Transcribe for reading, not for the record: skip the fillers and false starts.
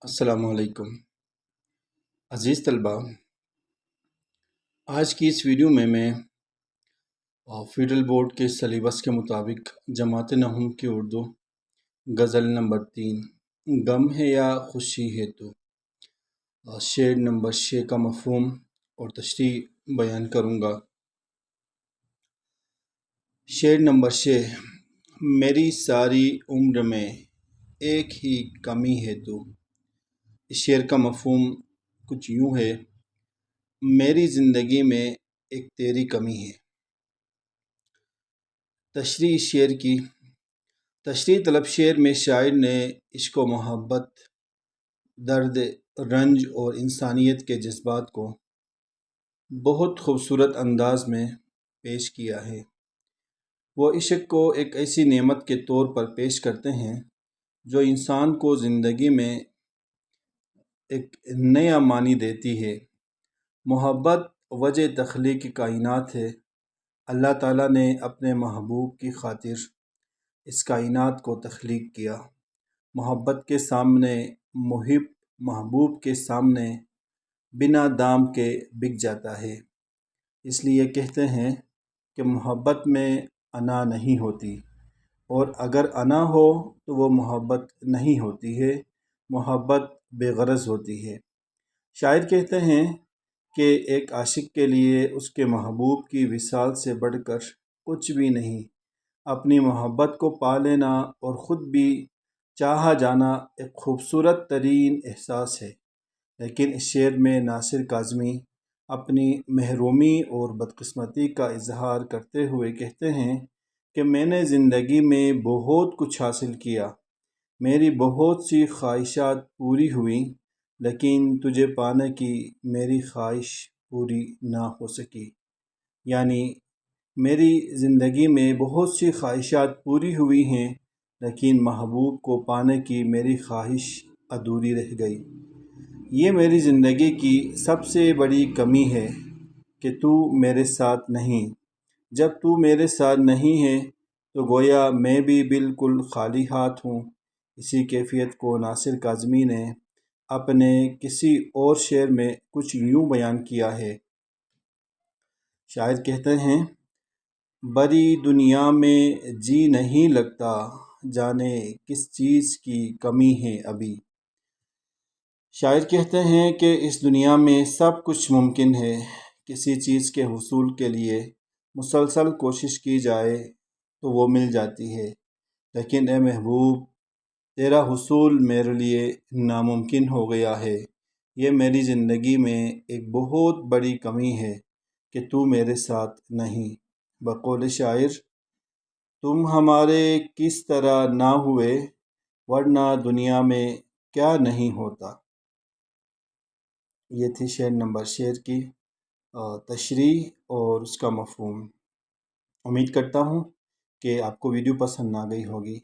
السلام علیکم عزیز طلبہ، آج کی اس ویڈیو میں فیڈرل بورڈ کے سلیبس کے مطابق جماعت نہوم کی اردو غزل نمبر 3 غم ہے یا خوشی ہے تو شعر نمبر 6 کا مفہوم اور تشریح بیان کروں گا۔ شعر نمبر 6: میری ساری عمر میں ایک ہی کمی ہے تو۔ اس شعر کا مفہوم کچھ یوں ہے: میری زندگی میں ایک تیری کمی ہے۔ تشریح شعر کی تشریح طلب شعر میں شاعر نے عشق و محبت، درد، رنج اور انسانیت کے جذبات کو بہت خوبصورت انداز میں پیش کیا ہے۔ وہ عشق کو ایک ایسی نعمت کے طور پر پیش کرتے ہیں جو انسان کو زندگی میں ایک نیا معنی دیتی ہے۔ محبت وجہ تخلیق کائنات ہے۔ اللہ تعالیٰ نے اپنے محبوب کی خاطر اس کائنات کو تخلیق کیا۔ محبت کے سامنے محب محبوب کے سامنے بنا دام کے بک جاتا ہے۔ اس لیے کہتے ہیں کہ محبت میں انا نہیں ہوتی، اور اگر انا ہو تو وہ محبت نہیں ہوتی ہے، محبت بے غرض ہوتی ہے۔ شاعر کہتے ہیں کہ ایک عاشق کے لیے اس کے محبوب کی وصال سے بڑھ کر کچھ بھی نہیں۔ اپنی محبت کو پا لینا اور خود بھی چاہا جانا ایک خوبصورت ترین احساس ہے۔ لیکن اس شعر میں ناصر کاظمی اپنی محرومی اور بدقسمتی کا اظہار کرتے ہوئے کہتے ہیں کہ میں نے زندگی میں بہت کچھ حاصل کیا، میری بہت سی خواہشات پوری ہوئیں، لیکن تجھے پانے کی میری خواہش پوری نہ ہو سکی۔ یعنی میری زندگی میں بہت سی خواہشات پوری ہوئی ہیں، لیکن محبوب کو پانے کی میری خواہش ادھوری رہ گئی۔ یہ میری زندگی کی سب سے بڑی کمی ہے کہ تو میرے ساتھ نہیں۔ جب تو میرے ساتھ نہیں ہے تو گویا میں بھی بالکل خالی ہاتھ ہوں۔ اسی کیفیت کو ناصر کاظمی نے اپنے کسی اور شعر میں کچھ یوں بیان کیا ہے۔ شاعر کہتے ہیں: بڑی دنیا میں جی نہیں لگتا، جانے کس چیز کی کمی ہے ابھی۔ شاعر کہتے ہیں کہ اس دنیا میں سب کچھ ممکن ہے۔ کسی چیز کے حصول کے لیے مسلسل کوشش کی جائے تو وہ مل جاتی ہے، لیکن اے محبوب، تیرا حصول میرے لیے ناممکن ہو گیا ہے۔ یہ میری زندگی میں ایک بہت بڑی کمی ہے کہ تو میرے ساتھ نہیں۔ بقول شاعر: تم ہمارے کس طرح نہ ہوئے، ورنہ دنیا میں کیا نہیں ہوتا۔ یہ تھی شعر نمبر 6 کی تشریح اور اس کا مفہوم۔ امید کرتا ہوں کہ آپ کو ویڈیو پسند آ گئی ہوگی۔